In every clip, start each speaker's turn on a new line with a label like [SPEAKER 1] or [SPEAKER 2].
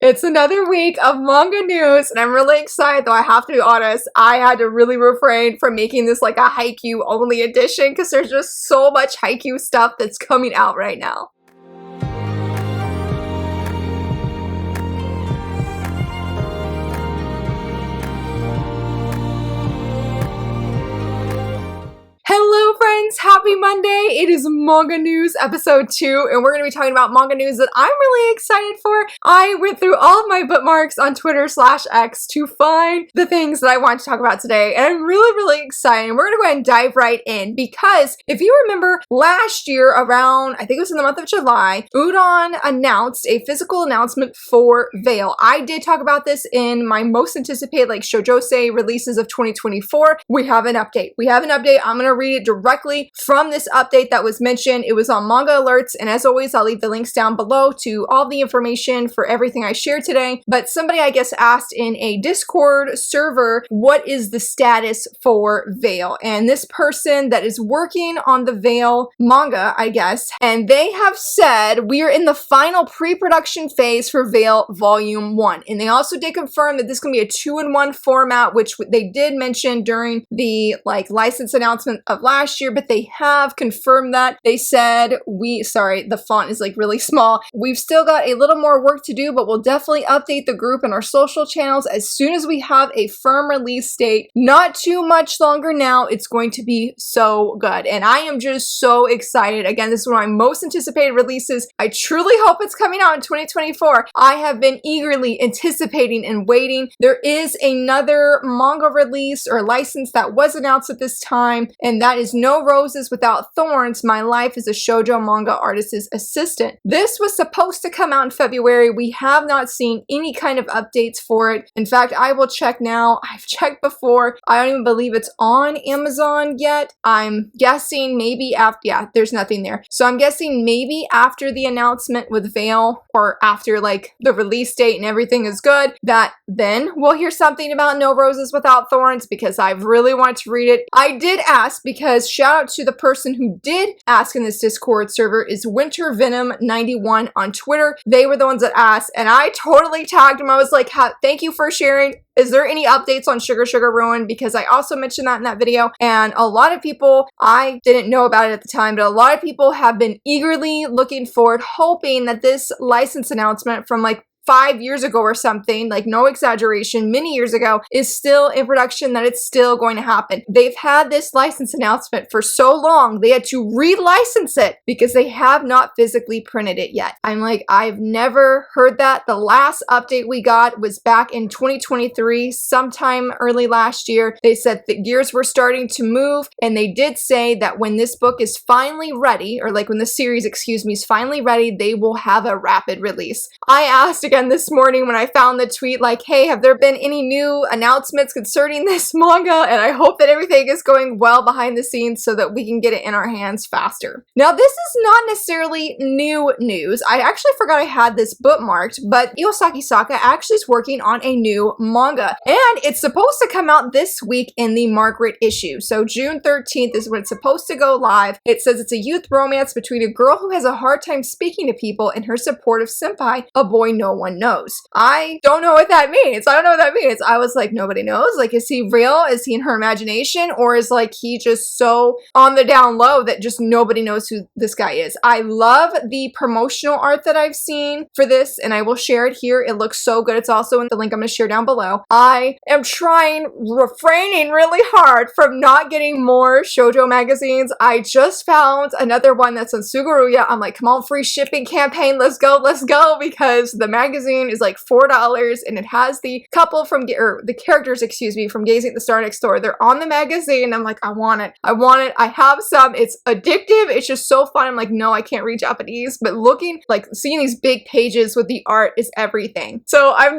[SPEAKER 1] It's another week of manga news, and I'm really excited, though I have to be honest, I had to really refrain from making this like a Haikyuu only edition because there's just so much Haikyuu stuff that's coming out right now. Hello friends, happy Monday! It is Manga News episode 2, and we're going to be talking about manga news that I'm really excited for. I went through all of my bookmarks on Twitter/X to find the things that I want to talk about today, and I'm really excited. And we're going to go ahead and dive right in, because if you remember last year around, I think it was in the month of July, Udon announced a physical announcement for Veil. I did talk about this in my most anticipated like shoujo releases of 2024. We have an update. I'm going to read it directly from this update that was mentioned. It was on Manga Alerts, and as always, I'll leave the links down below to all the information for everything I shared today. But somebody, I guess, asked in a Discord server, what is the status for Veil? And this person that is working on the Veil manga, I guess, and they have said we are in the final pre-production phase for Veil Volume 1. And they also did confirm that this can be a 2-in-1 format, which they did mention during the license announcement of last year, but they have confirmed that. They said the font is really small. We've still got a little more work to do, but we'll definitely update the group and our social channels as soon as we have a firm release date. Not too much longer now. It's going to be so good. And I am just so excited. Again, this is one of my most anticipated releases. I truly hope it's coming out in 2024. I have been eagerly anticipating and waiting. There is another manga release or license that was announced at this time, and that is No Roses Without Thorns, My Life as a Shoujo Manga Artist's Assistant. This was supposed to come out in February. We have not seen any kind of updates for it. In fact, I will check now. I've checked before. I don't even believe it's on Amazon yet. I'm guessing maybe after, yeah, there's nothing there. So I'm guessing maybe after the announcement with Veil, or after the release date and everything is good, that then we'll hear something about No Roses Without Thorns, because I've really wanted to read it. I did ask, because shout out to the person who did ask in this Discord server is Winter Venom 91 on Twitter. They were the ones that asked, and I totally tagged them. I was like, thank you for sharing. Is there any updates on Sugar Sugar Ruin? Because I also mentioned that in that video, and a lot of people, I didn't know about it at the time, but a lot of people have been eagerly looking forward, hoping that this license announcement from 5 years ago or something, no exaggeration, many years ago, is still in production, that it's still going to happen. They've had this license announcement for so long, they had to relicense it because they have not physically printed it yet. I'm I've never heard that. The last update we got was back in 2023, sometime early last year. They said the gears were starting to move, and they did say that when this book is finally ready, or when the series, excuse me, is finally ready, they will have a rapid release. I asked again this morning when I found the tweet, hey, have there been any new announcements concerning this manga? And I hope that everything is going well behind the scenes so that we can get it in our hands faster. Now, this is not necessarily new news. I actually forgot I had this bookmarked, but Sakisaka actually is working on a new manga, and it's supposed to come out this week in the Margaret issue. So June 13th is when it's supposed to go live. It says it's a youth romance between a girl who has a hard time speaking to people and her supportive senpai, a boy no one knows. I don't know what that means. I was like, nobody knows. Is he real? Is he in her imagination? Or is he just so on the down low that just nobody knows who this guy is? I love the promotional art that I've seen for this, and I will share it here. It looks so good. It's also in the link I'm going to share down below. I am refraining really hard from not getting more shoujo magazines. I just found another one that's on Sugaruya. I'm like, come on, free shipping campaign. Let's go, because the magazine is $4, and it has the couple from, or the characters, excuse me, from Gazing at the Star Next Door. They're on the magazine. I'm like, I want it. I have some. It's addictive. It's just so fun. I'm like, no, I can't read Japanese, but seeing these big pages with the art is everything. So I'm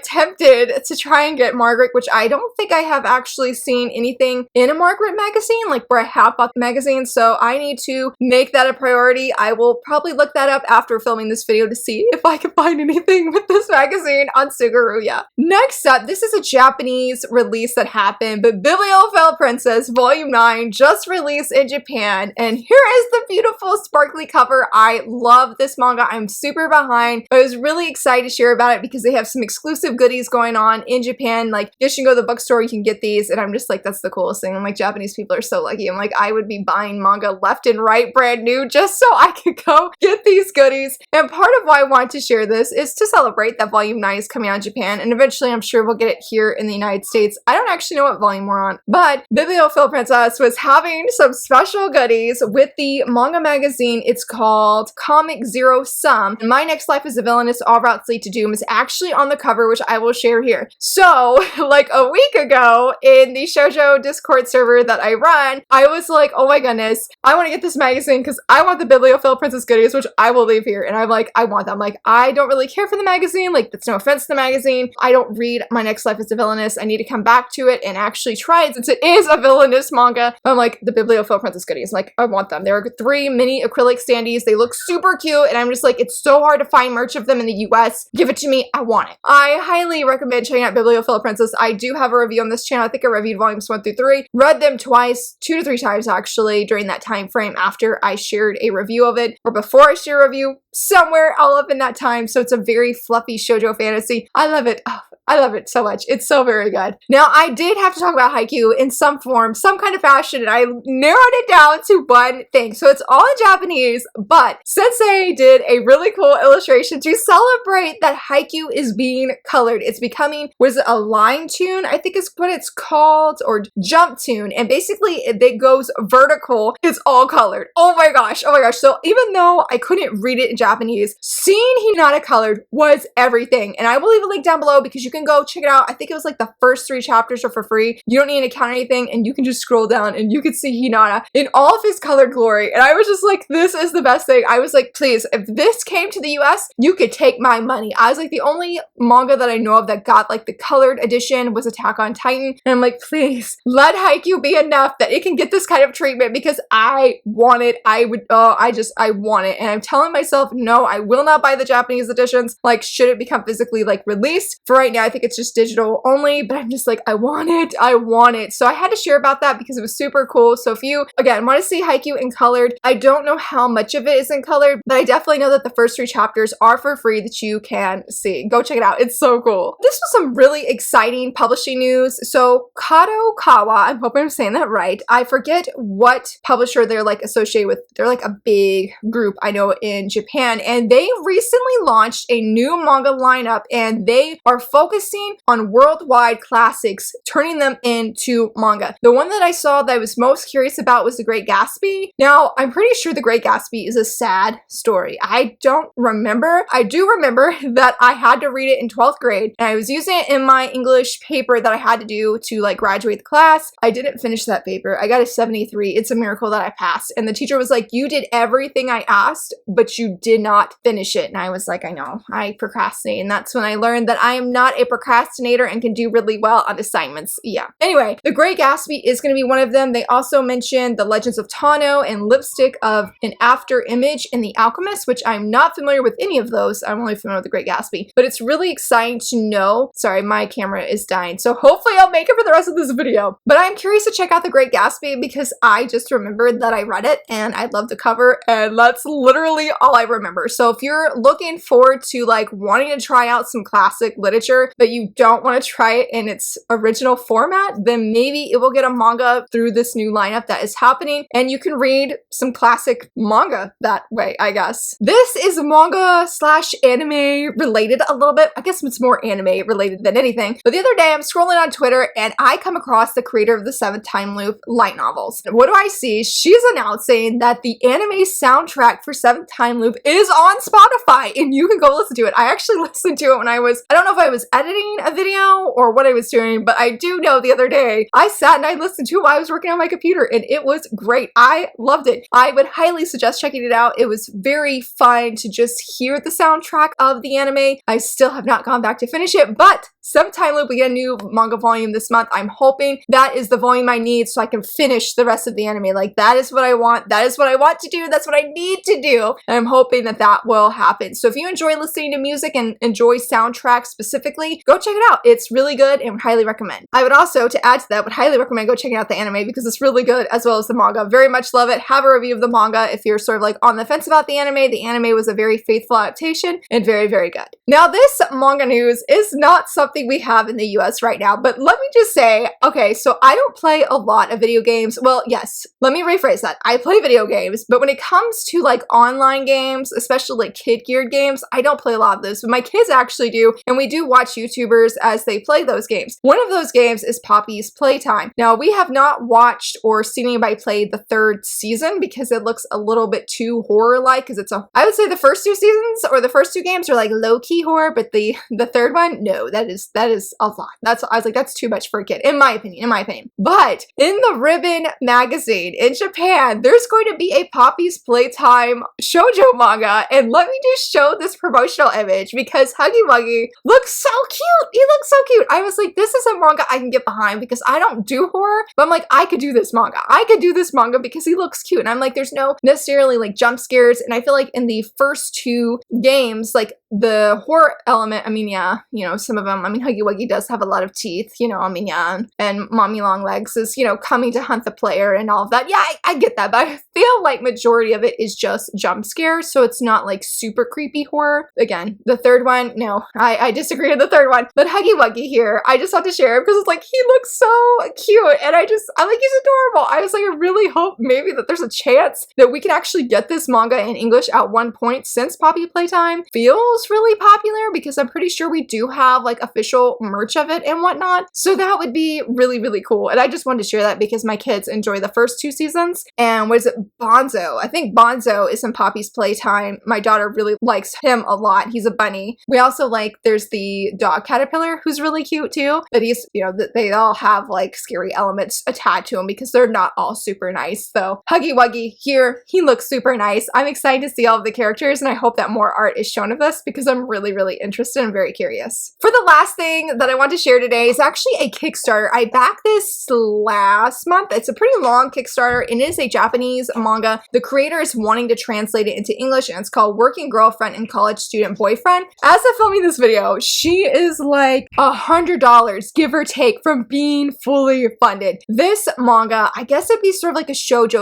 [SPEAKER 1] tempted to try and get Margaret, which I don't think I have actually seen anything in a Margaret magazine, where I have bought the magazine. So I need to make that a priority. I will probably look that up after filming this video to see if I can find anything everything with this magazine on Sugaruya. Next up, this is a Japanese release that happened, but Bibliophile Princess Volume 9 just released in Japan, and here is the beautiful sparkly cover. I love this manga. I'm super behind. I was really excited to share about it because they have some exclusive goodies going on in Japan. Like, you can go to the bookstore, you can get these, and I'm just like, that's the coolest thing. I'm like, Japanese people are so lucky. I'm like, I would be buying manga left and right brand new just so I could go get these goodies. And part of why I want to share this is to celebrate that Volume 9 is coming out in Japan, and eventually I'm sure we'll get it here in the United States. I don't actually know what volume we're on, but Bibliophile Princess was having some special goodies with the manga magazine. It's called Comic Zero Sum. My Next Life as a Villainess, All Routes Lead to Doom is actually on the cover, which I will share here. So, like a week ago in the shoujo Discord server that I run, I was like, oh my goodness, I want to get this magazine because I want the Bibliophile Princess goodies, which I will leave here. And I'm like, I want them. Like, I don't really care for the magazine. Like, that's no offense to the magazine. I don't read My Next Life as a Villainess. I need to come back to it and actually try it since it is a villainous manga. I'm like, the Bibliophile Princess goodies. Like, I want them. There are 3 mini acrylic standees. They look super cute. And I'm just like, it's so hard to find merch of them in the US. Give it to me. I want it. I highly recommend checking out Bibliophile Princess. I do have a review on this channel. I think I reviewed volumes 1 through 3. Read them twice, 2 to 3 times actually, during that time frame after I shared a review of it, or before I share a review, somewhere all up in that time. So it's a very fluffy shoujo fantasy. I love it. Oh, I love it so much. It's so very good. Now, I did have to talk about Haikyuu in some form, some kind of fashion, and I narrowed it down to one thing. So it's all in Japanese, but Sensei did a really cool illustration to celebrate that Haikyuu is being colored. It's becoming, was it a line tune? I think is what it's called, or jump tune. And basically it goes vertical. It's all colored. Oh my gosh. Oh my gosh. So even though I couldn't read it in Japanese, seeing Hinata colored was everything. And I will leave a link down below because you can go check it out. I think it was like the first 3 chapters are for free. You don't need an account or anything, and you can just scroll down and you can see Hinata in all of his colored glory. And I was just like, this is the best thing. I was like, please, if this came to the US, you could take my money. I was like, the only manga that I know of that got like the colored edition was Attack on Titan. And I'm like, please, let Haikyuu be enough that it can get this kind of treatment because I want it. I want it. And I'm telling myself, no, I will not buy the Japanese editions. Like, should it become physically like released? For right now, I think it's just digital only, but I'm just like, I want it. I want it. So I had to share about that because it was super cool. So if you, again, want to see Haikyuu in colored, I don't know how much of it is in colored, but I definitely know that the first 3 chapters are for free that you can see. Go check it out. It's so cool. This was some really exciting publishing news. So Kadokawa, I hope I'm saying that right. I forget what publisher they're like associated with. They're like a big group I know in Japan, and they recently launched a new manga lineup, and they are focusing on worldwide classics, turning them into manga. The one that I saw that I was most curious about was The Great Gatsby. Now, I'm pretty sure The Great Gatsby is a sad story. I don't remember. I do remember that I had to read it in 12th grade, and I was using it in my English paper that I had to do to like graduate the class. I didn't finish that paper. I got a 73. It's a miracle that I passed. And the teacher was like, you did everything I asked, but you did not finish it. And I was like, I know, I procrastinate. And that's when I learned that I am not a procrastinator and can do really well on assignments. Yeah. Anyway, The Great Gatsby is going to be one of them. They also mentioned The Legends of Tano and Lipstick of an After Image and The Alchemist, which I'm not familiar with any of those. I'm only familiar with The Great Gatsby, but it's really exciting to know. Sorry, my camera is dying. So hopefully I'll make it for the rest of this video, but I'm curious to check out The Great Gatsby because I just remembered that I read it and I love the cover, and that's literally all I remember. So if you're looking forward to like wanting to try out some classic literature, but you don't want to try it in its original format, then maybe it will get a manga through this new lineup that is happening, and you can read some classic manga that way, I guess. This is manga slash anime related a little bit. I guess it's more anime related than anything. But the other day I'm scrolling on Twitter and I come across the creator of the 7th Time Loop light novels. And what do I see? She's announcing that the anime soundtrack for 7th Time Loop is on Spotify and you can go listen to it. I actually listened to it when I don't know if I was editing a video or what I was doing, but I do know the other day I sat and I listened to it while I was working on my computer, and it was great. I loved it. I would highly suggest checking it out. It was very fun to just hear the soundtrack of the anime. I still have not gone back to finish it, but sometime we'll get a new manga volume this month. I'm hoping that is the volume I need so I can finish the rest of the anime. Like, that is what I want. That is what I want to do. That's what I need to do. And I'm hoping that that will happen. So if you enjoy listening to music and enjoy soundtracks specifically, go check it out. It's really good and would highly recommend. I would also, to add to that, would highly recommend go checking out the anime because it's really good, as well as the manga. Very much love it. Have a review of the manga if you're sort of like on the fence about the anime. The anime was a very faithful adaptation and very, very good. Now, this manga news is not something we have in the US right now, but let me just say, okay, so I don't play a lot of video games. Well, yes, let me rephrase that. I play video games, but when it comes to like online games, especially like kid-geared games, I don't play a lot of those, but my kids actually do, and we do watch YouTubers as they play those games. One of those games is Poppy's Playtime. Now, we have not watched or seen anybody play the third season because it looks a little bit too horror-like, because I would say the first two seasons or the first two games are like low-key horror, but the third one, no, that is a lot. I was like, that's too much for a kid, in my opinion. But in the Ribbon magazine in Japan, there's going to be a Poppy's Playtime shoujo manga, and let me just show this promotional image because Huggy Wuggy looks so cute. He looks so cute. I was like, this is a manga I can get behind because I don't do horror, but I'm like, I could do this manga. I could do this manga because he looks cute. And I'm like, there's no necessarily like jump scares, and I feel like in the first two games, like the horror element, I mean, yeah, you know, some of them, I mean, Huggy Wuggy does have a lot of teeth, you know, I mean, yeah, and Mommy Longlegs is, you know, coming to hunt the player and all of that. Yeah, I get that, but I feel like majority of it is just jump scares, so it's not like super creepy horror. Again, the third one, no, I disagree with the third one, but Huggy Wuggy here, I just have to share it because it's like, he looks so cute, and I'm like, he's adorable. I was like, I really hope maybe that there's a chance that we can actually get this manga in English at one point, since Poppy Playtime feels really popular, because I'm pretty sure we do have like official merch of it and whatnot. So that would be really, really cool. And I just wanted to share that because my kids enjoy the first two seasons. And what is it? Bonzo. I think Bonzo is in Poppy's Playtime. My daughter really likes him a lot. He's a bunny. We also like, there's the dog caterpillar who's really cute too, but he's, you know, they all have like scary elements attached to him because they're not all super nice. So Huggy Wuggy here, he looks super nice. I'm excited to see all of the characters, and I hope that more art is shown of this because I'm really, really interested and very curious. For the last thing that I want to share today is actually a Kickstarter. I backed this last month. It's a pretty long Kickstarter, and it is a Japanese manga. The creator is wanting to translate it into English, and it's called Working Girlfriend and College Student Boyfriend. As I'm filming this video, she is like $100, give or take, from being fully funded. This manga, I guess it'd be sort of like a shoujo.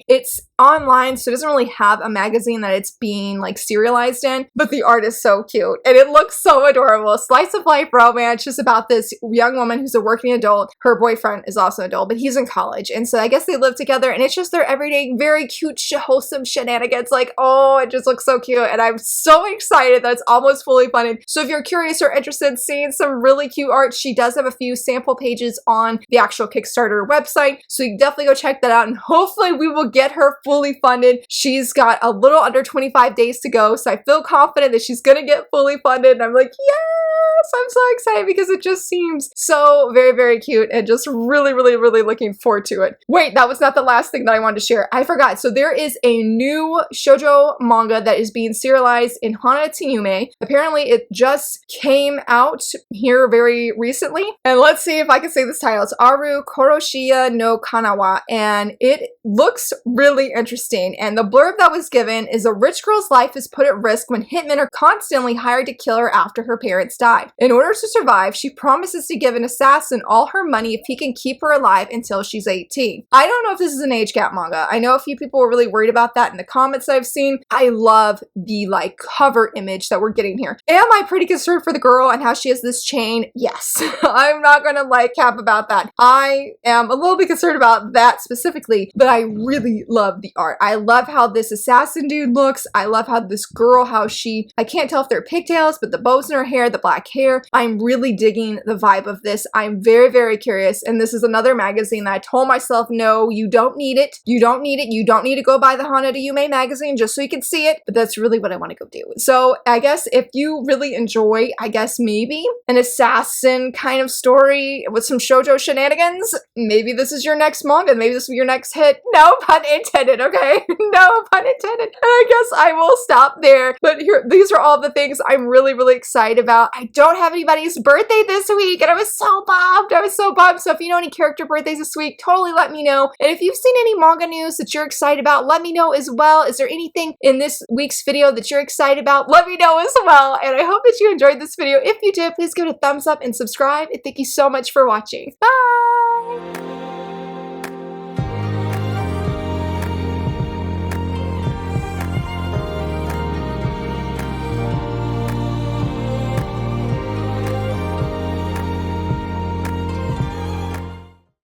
[SPEAKER 1] It's online, so it doesn't really have a magazine that it's being like serialized in, but the art is so cute and it looks so adorable. Slice of life romance, just about this young woman who's a working adult. Her boyfriend is also an adult, but he's in college, and so I guess they live together, and it's just their everyday, very cute, wholesome shenanigans. Like, oh, it just looks so cute, and I'm so excited that it's almost fully funded. So if you're curious or interested in seeing some really cute art, she does have a few sample pages on the actual Kickstarter website, so you definitely go check that out, and hopefully we will get her fully funded. She's got a little under 25 days to go, so I feel confident that she's gonna get fully funded, and I'm like, yes, I'm so excited because it just seems so very, very cute, and just really, really, really looking forward to it. Wait, that was not the last thing that I wanted to share. I forgot. So there is a new shoujo manga that is being serialized in Hana Tsuyume. Apparently it just came out here very recently, and let's see if I can say this title. It's Aru Koroshiya no Kanawa, and it looks really interesting, and the blurb that was given is: a rich girl's life is put at risk when hitmen are constantly hired to kill her after her parents died. In order to survive, she promises to give an assassin all her money if he can keep her alive until she's 18. I don't know if this is an age gap manga. I know a few people were really worried about that in the comments I've seen. I love the like cover image that we're getting here. Am I pretty concerned for the girl and how she has this chain? Yes. I'm not gonna like cap about that. I am a little bit concerned about that specifically, but I really love the art. I love how this assassin dude looks. I love how this girl, how she, I can't tell if they're pigtails, but the bows in her hair, the black hair, I'm really digging the vibe of this. I'm very, very curious. And this is another magazine that I told myself, no, you don't need it. You don't need it. You don't need to go buy the Hana to Yume magazine just so you can see it. But that's really what I want to go do. So I guess if you really enjoy, I guess maybe an assassin kind of story with some shoujo shenanigans, maybe this is your next manga. Maybe this will be your next hit. No pun intended, okay? No pun intended. And I guess I will stop there. But here, these are all the things I'm really, really excited about. I don't have anybody's birthday this week, and I was so bummed. I was so bummed. So if you know any character birthdays this week, totally let me know. And if you've seen any manga news that you're excited about, let me know as well. Is there anything in this week's video that you're excited about? Let me know as well. And I hope that you enjoyed this video. If you did, please give it a thumbs up and subscribe. And thank you so much for watching. Bye!